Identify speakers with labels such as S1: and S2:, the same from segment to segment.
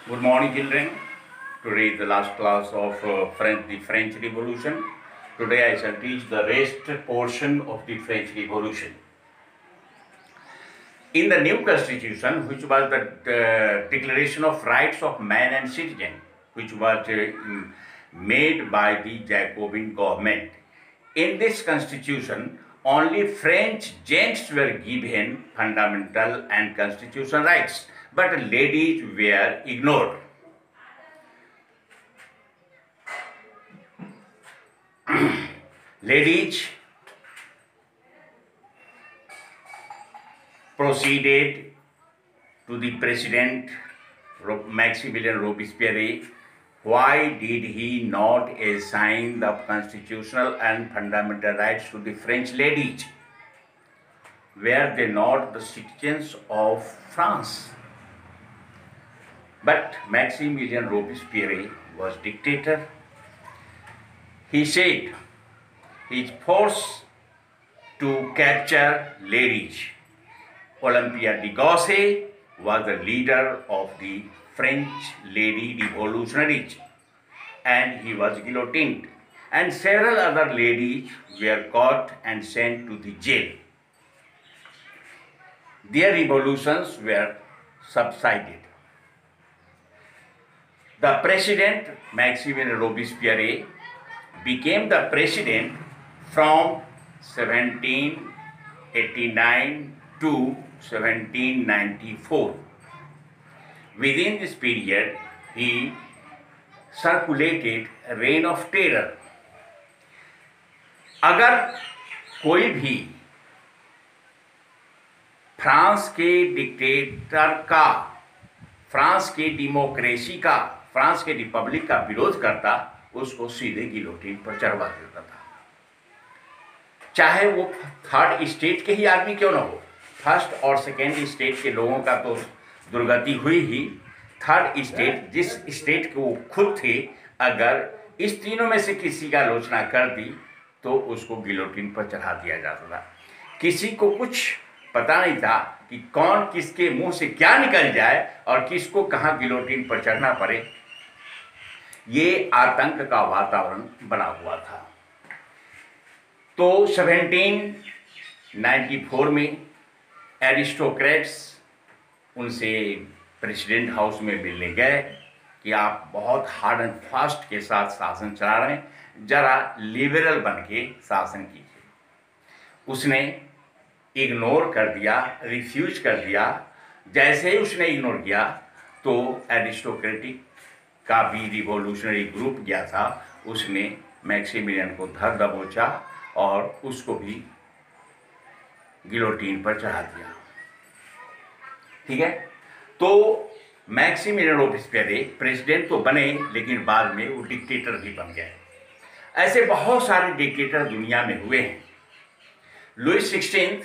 S1: Good morning, children. Today is the last class of the French Revolution. Today I shall teach the rest portion of the French Revolution. In the new constitution, which was the Declaration of Rights of Man and Citizen, which was made by the Jacobin government, in this constitution, only French gents were given fundamental and constitutional rights, but ladies were ignored. Ladies proceeded to the president Maximilien Robespierre. Why did he not assign the constitutional and fundamental rights to the French ladies? Were they not the citizens of France? But Maximilien Robespierre was dictator. He said his force to capture ladies. Olympia de Gaulle was the leader of the French lady revolutionaries, and he was guillotined, and several other ladies were caught and sent to the jail. Their revolutions were subsided. The president, Maximilien Robespierre, became the president from 1789 to 1794. Within this period, he circulated a reign of terror. अगर कोई भी France के dictator का, France के democracy का, France के Republic का विरोध करता, उसको सीधे गिलोटिन पर चढ़वा देता था। चाहे वो थर्ड स्टेट के ही आदमी क्यों ना हो, फर्स्ट और सेकेंड स्टेट के लोगों का तो दुर्गति हुई ही, थर्ड स्टेट जिस स्टेट के वो खुद थे, अगर इस तीनों में से किसी का आलोचना कर दी तो उसको गिलोटिन पर चढ़ा दिया जाता था। किसी को कुछ पता नहीं था कि कौन किसके मुंह से क्या निकल जाए और किसको कहाँ गिलोटिन पर चढ़ना पड़े। ये आतंक का वातावरण बना हुआ था। तो 1794 में एरिस्टोक्रेट्स उनसे प्रेसिडेंट हाउस में मिलने गए कि आप बहुत हार्ड एंड फास्ट के साथ शासन चला रहे हैं, जरा लिबरल बन के शासन कीजिए। उसने इग्नोर कर दिया, रिफ्यूज कर दिया। जैसे ही उसने इग्नोर किया तो एरिस्टोक्रेटिक का भी रिवॉल्यूशनरी ग्रुप गया था, उसने मैक्सिमिलियन को धर दबोचा और उसको भी गिलोटिन पर चढ़ा दिया। ठीक है, तो मैक्सिमिलियन रोबेस्पियरे प्रेसिडेंट तो बने, लेकिन बाद में वो डिक्टेटर भी बन गए। ऐसे बहुत सारे डिक्टेटर दुनिया में हुए हैं। लुई 16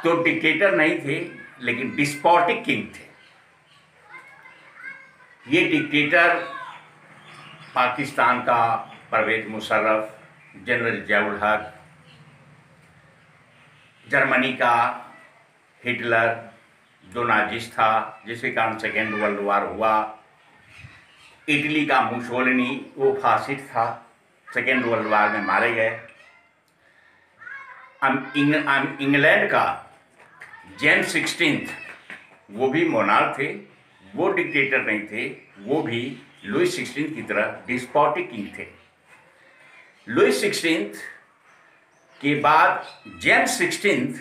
S1: तो डिक्टेटर नहीं थे, लेकिन डिस्पोटिक किंग थे। ये डिक्टेटर पाकिस्तान का परवेज मुशर्रफ, जनरल जियाउल हक, जर्मनी का हिटलर जो नाजिस्ट था, जिसके कारण सेकेंड वर्ल्ड वॉर हुआ, इटली का मुसोलिनी वो फासिस्ट था, सेकेंड वर्ल्ड वॉर में मारे गए। इंग्लैंड का जेम्स 16 वो भी मोनार्क थे, वो डिक्टेटर नहीं थे, वो भी लुई 16 की तरह डिस्पोटिक किंग थे। लुई 16 के बाद जेम्स 16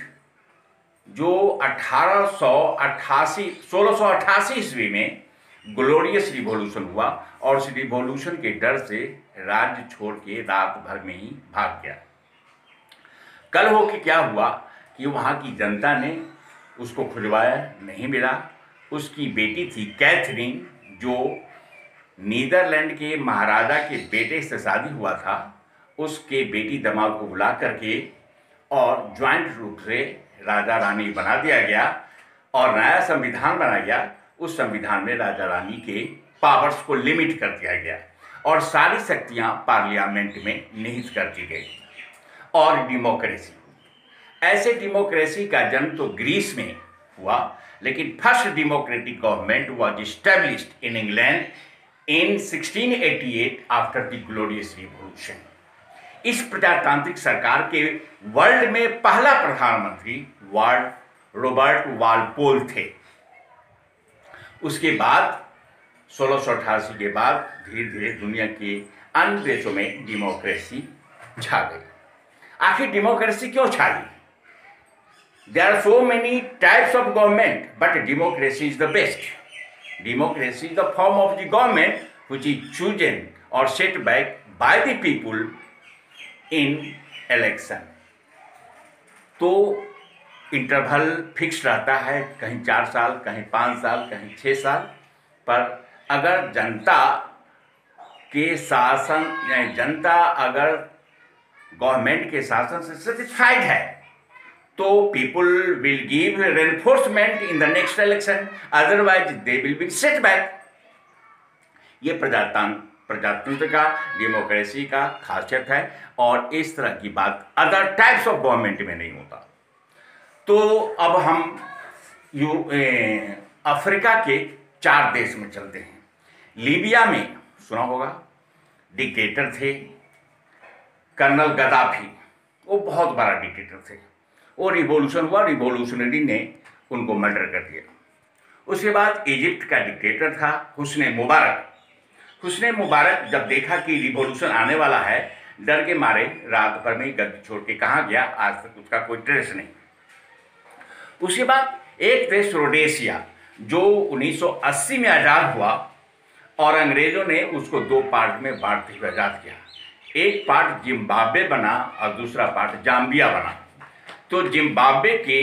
S1: जो 1688 ईस्वी में ग्लोरियस रिवॉल्यूशन हुआ, और उस रिवॉल्यूशन के डर से राज्य छोड़ के रात भर में ही भाग गया। कल हो के क्या हुआ कि वहाँ की जनता ने उसको खुलवाया, नहीं मिला। उसकी बेटी थी कैथरीन, जो नीदरलैंड के महाराजा के बेटे से शादी हुआ था, उसके बेटी दामाद को बुला करके और ज्वाइंट रूप से राजा रानी बना दिया गया और नया संविधान बनाया गया। उस संविधान में राजा रानी के पावर्स को लिमिट कर दिया गया और सारी शक्तियां पार्लियामेंट में निहित कर दी गई और डेमोक्रेसी। ऐसे डेमोक्रेसी का जन्म तो ग्रीस में हुआ, लेकिन first democratic government was established in England in 1688 after the glorious revolution. इस प्रजातांत्रिक सरकार के वर्ल्ड में पहला प्रधानमंत्री रॉबर्ट वालपोल थे। उसके बाद 1688 के बाद धीरे धीरे दुनिया के अन्य देशों में डेमोक्रेसी छा गई। आखिर डेमोक्रेसी क्यों छाई? There are so many types of government, but democracy is the best. Democracy is the form of the government which is chosen or set back by the people in election. तो interval fix रहता है, कहीं 4 साल, कहीं 5 साल, कहीं 6 साल, पर अगर जनता के शासन या जनता अगर गवर्नमेंट के शासन से सेटिस्फाइड है तो people will give reinforcement in the next election, otherwise they will be set back. ये प्रजातंत्र का, डेमोक्रेसी का खासियत है, और इस तरह की बात अदर टाइप्स ऑफ गवर्नमेंट में नहीं होता। तो अब हम अफ्रीका के 4 देश में चलते हैं। लीबिया में सुना होगा, डिक्टेटर थे कर्नल गद्दाफी, वो बहुत बड़ा डिक्टेटर थे। वो रिवॉल्यूशन हुआ, रिवॉल्यूशनरी ने उनको मर्डर कर दिया। उसके बाद इजिप्ट का डिक्टेटर था हुस्ने मुबारक। हुस्ने मुबारक जब देखा कि रिवॉल्यूशन आने वाला है, डर के मारे रात भर में गद्दी छोड़ के कहाँ गया, आज तक उसका कोई ट्रेस नहीं। उसके बाद एक देश रोडेशिया, जो 1980 में आज़ाद हुआ और अंग्रेजों ने उसको 2 पार्ट में बांटते हुए आज़ाद किया। एक पार्ट जिम्बाब्वे बना और दूसरा पार्ट जाम्बिया बना। तो जिम्बाब्वे के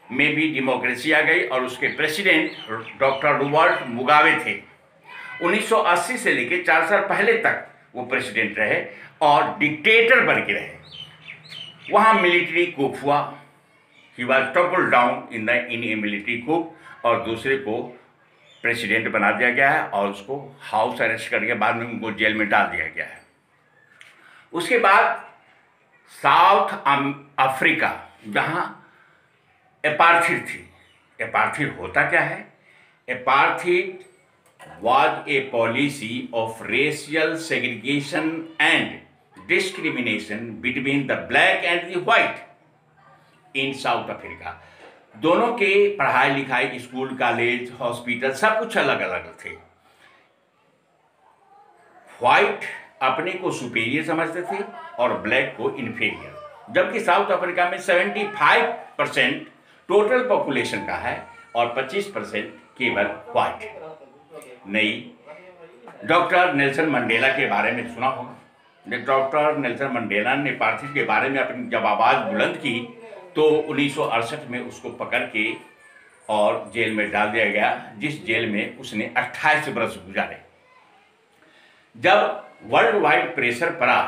S1: में भी डेमोक्रेसी आ गई और उसके प्रेसिडेंट डॉक्टर रॉबर्ट मुगाबे थे। 1980 से लेकर 4 साल पहले तक वो प्रेसिडेंट रहे और डिक्टेटर बन के रहे। वहाँ मिलिट्री कूप हुआ, he was toppled down in a military coup, और दूसरे को प्रेसिडेंट बना दिया गया है और उसको हाउस अरेस्ट करके बाद में उनको जेल में डाल दिया गया है। उसके बाद साउथ अफ्रीका, जहाँ एपार्थीड थी। एपार्थीड होता क्या है? एपार्थीड was a policy of racial segregation and discrimination between the black and the white in South Africa. दोनों के पढ़ाई लिखाई, स्कूल, कॉलेज, हॉस्पिटल सब कुछ अलग अलग थे। व्हाइट अपने को सुपीरियर समझते थे और ब्लैक को इन्फीरियर, जबकि साउथ अफ्रीका में 75% टोटल पॉपुलेशन का है और 25% केवल व्हाइट। नहीं, डॉक्टर नेल्सन मंडेला के बारे में सुना होगा। डॉक्टर नेल्सन मंडेला ने पार्थिव के बारे में अपनी जब आवाज़ बुलंद की तो 1968 में उसको पकड़ के और जेल में डाल दिया गया, जिस जेल में उसने 28 वर्ष गुजारे। जब वर्ल्ड वाइड प्रेशर पड़ा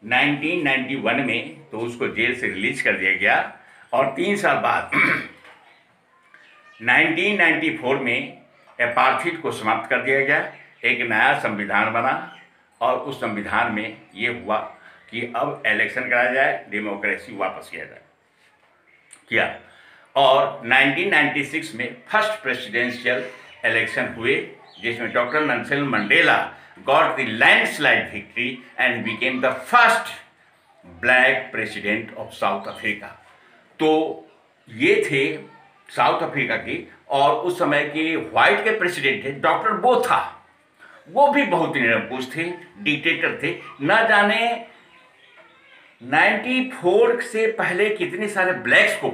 S1: 1991 में तो उसको जेल से रिलीज कर दिया गया और 3 साल बाद 1994 में एपार्थीड को समाप्त कर दिया गया। एक नया संविधान बना और उस संविधान में ये हुआ कि अब इलेक्शन कराया जाए, डेमोक्रेसी वापस किया और 1996 में फर्स्ट प्रेसिडेंशियल इलेक्शन हुए, जिसमें doctor Nelson Mandela got the landslide victory and became the first black president of south Africa. तो ये थे साउथ अफ्रीका की, और उस समय के व्हाइट के प्रेसिडेंट थे डॉक्टर बोथा। वो भी बहुत निरंकुश थे, डिक्टेटर थे। न जाने 94 से पहले कितने सारे ब्लैक्स को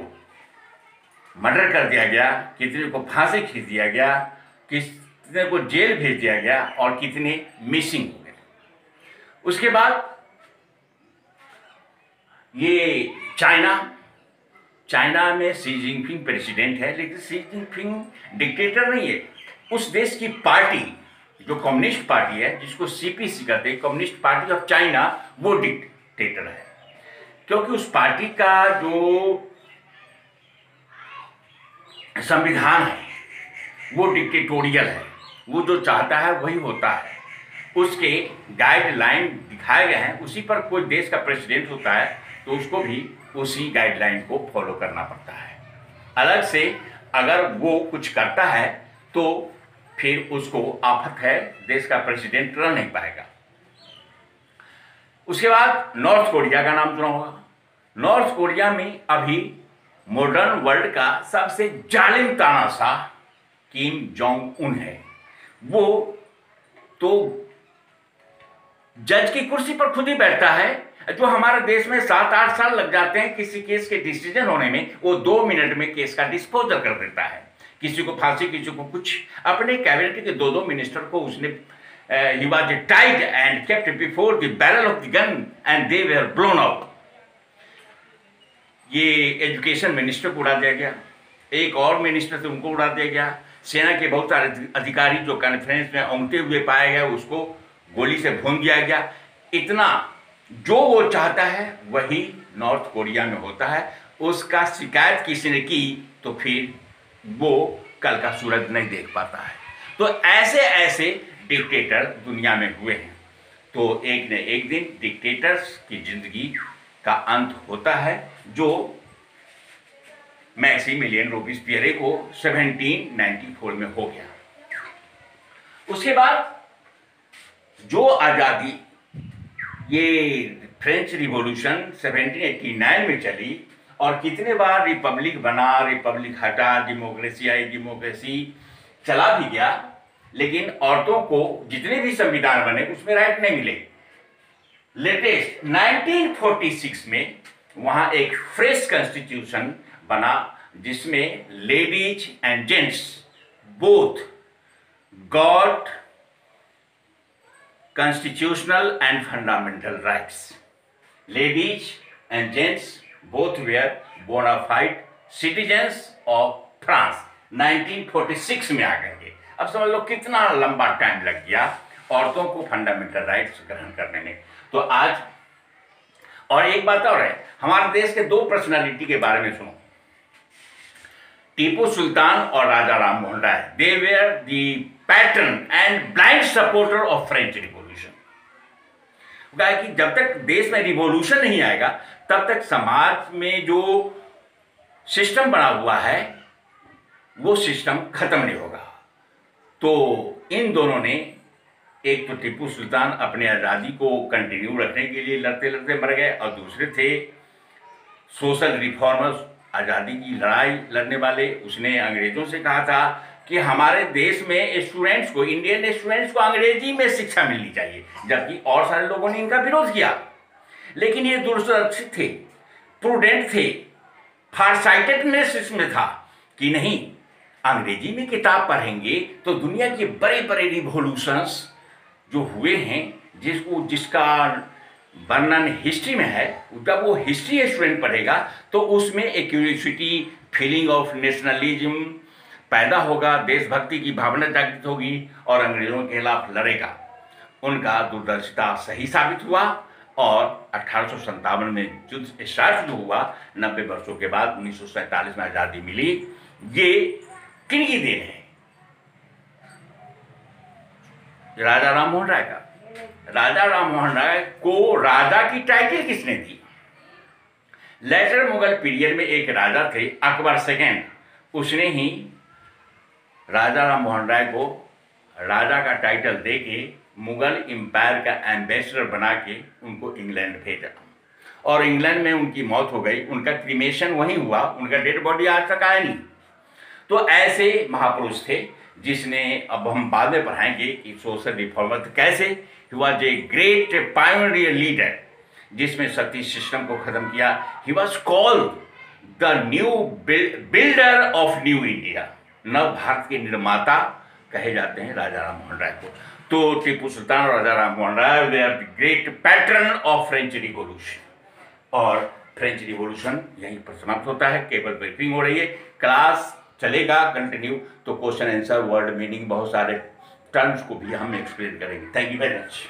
S1: मर्डर कर दिया गया, कितने को फांसी खींच दिया गया, कितने को जेल भेज दिया गया और कितने मिसिंग हो गए। उसके बाद ये चाइना में शी जिनपिंग प्रेसिडेंट है, लेकिन शी जिनपिंग डिक्टेटर नहीं है। उस देश की पार्टी जो कम्युनिस्ट पार्टी है, जिसको सीपीसी कहते हैं, कम्युनिस्ट पार्टी ऑफ चाइना, वो डिक्टेटर है। क्योंकि उस पार्टी का जो संविधान है वो डिक्टेटोरियल है, वो जो चाहता है वही होता है। उसके गाइडलाइन दिखाए गए हैं, उसी पर कोई देश का प्रेसिडेंट होता है तो उसको भी उसी गाइडलाइन को फॉलो करना पड़ता है। अलग से अगर वो कुछ करता है तो फिर उसको आफत है, देश का प्रेसिडेंट रह नहीं पाएगा। उसके बाद नॉर्थ कोरिया का नाम सुना होगा। नॉर्थ कोरिया में अभी मॉडर्न वर्ल्ड का सबसे जालिम तानाशाह किम जोंग उन है। वो तो जज की कुर्सी पर खुद ही बैठता है। जो हमारे देश में 7-8 साल लग जाते हैं किसी केस के डिसीजन होने में, वो 2 मिनट में केस का डिस्पोजल कर देता है। किसी को फांसी, किसी को कुछ। अपने कैबिनेट के 2-2 मिनिस्टर को उसने he was tied and kept before the barrel of the gun and they were blown out। ये एजुकेशन मिनिस्टर को उड़ा दिया गया, एक और मिनिस्टर थे उनको उड़ा दिया गया, सेना के बहुत सारे अधिकारी जो कॉन्फ्रेंस में औंधते हुए पाए गए उसको गोली से भून दिया गया। इतना जो वो चाहता है वही नॉर्थ कोरिया में होता है। उसका शिकायत किसी ने की तो फिर वो कल का सूरज नहीं देख पाता है। तो ऐसे ऐसे डिक्टेटर दुनिया में हुए हैं। तो एक न एक दिन डिक्टेटर्स की जिंदगी का अंत होता है, जो मैक्सिमिलियन रोबेस्पियर को 1794 में हो गया। उसके बाद जो आज़ादी, ये फ्रेंच रिवॉल्यूशन 1789 में चली और कितने बार रिपब्लिक बना, रिपब्लिक हटा, डेमोक्रेसी आई, डेमोक्रेसी चला भी गया, लेकिन औरतों को जितने भी संविधान बने उसमें राइट नहीं मिले। लेटेस्ट 1946 में वहां एक फ्रेश कॉन्स्टिट्यूशन बना जिसमें ladies and gents both got constitutional and fundamental rights. Ladies and gents both were bona fide citizens of France 1946 में आ गए। अब समझ लो कितना लंबा टाइम लग गया औरतों को फंडामेंटल राइट्स ग्रहण करने में। तो आज और एक बात और है, हमारे देश के 2 पर्सनालिटी के बारे में सुनो, टीपू सुल्तान और Raja Ram Mohan Roy. They were the patron and blind supporter of French revolution. कि जब तक देश में रिवॉल्यूशन नहीं आएगा तब तक समाज में जो सिस्टम बना हुआ है वो सिस्टम खत्म नहीं होगा। तो इन दोनों ने, एक तो टीपू सुल्तान अपने आज़ादी को कंटिन्यू रखने के लिए लड़ते लड़ते मर गए, और दूसरे थे सोशल रिफॉर्मर्स, आज़ादी की लड़ाई लड़ने वाले। उसने अंग्रेजों से कहा था कि हमारे देश में स्टूडेंट्स को, इंडियन स्टूडेंट्स को अंग्रेजी में शिक्षा मिलनी चाहिए, जबकि और सारे लोगों ने इनका विरोध किया। लेकिन ये दूरदर्शी थे, प्रूडेंट थे, फारसाइटेडनेस इसमें था कि नहीं, अंग्रेजी में किताब पढ़ेंगे तो दुनिया के बड़े बड़े रिवॉल्यूशंस जो हुए हैं, जिसका वर्णन हिस्ट्री में है, जब वो हिस्ट्री स्टूडेंट पढ़ेगा तो उसमें एक क्यूरियोसिटी, फीलिंग ऑफ नेशनलिज्म पैदा होगा, देशभक्ति की भावना जागृत होगी और अंग्रेजों के खिलाफ लड़ेगा। उनका दूरदर्शिता सही साबित हुआ और 1857 में युद्ध स्टार्ट हुआ। 90 वर्षों के बाद 1947 में आज़ादी मिली। ये किनकी देन है? राजा राम मोहन राय का। राजा राम मोहन राय को राजा की टाइटल किसने दी? लेटर मुगल पीरियड में एक राजा थे अकबर सेकेंड, उसने ही राजा राम मोहन राय को राजा का टाइटल देके मुगल एम्पायर का एम्बेसडर बना के उनको इंग्लैंड भेजा और इंग्लैंड में उनकी मौत हो गई। उनका क्रीमेशन वहीं हुआ, उनका डेड बॉडी आज तक आया नहीं। तो ऐसे महापुरुष थे जिसने, अब हम बाद में पढ़ाएंगे कि सोशल रिफॉर्मर कैसे, he was a great pioneer leader जिसमें सती सिस्टम को खत्म किया। He was called the new builder of new India, नव भारत के निर्माता कहे जाते हैं राजा राम मोहन राय को। तो टीपू सुल्तान और Raja Ram Mohan Roy we are the great patron of French revolution. और फ्रेंच रिवॉल्यूशन यहीं पर समाप्त होता है। केवल ब्रीफिंग हो रही है, क्लास चलेगा कंटिन्यू। तो क्वेश्चन आंसर, वर्ड मीनिंग, बहुत सारे टर्म्स को भी हम एक्सप्लेन करेंगे। Thank you very much.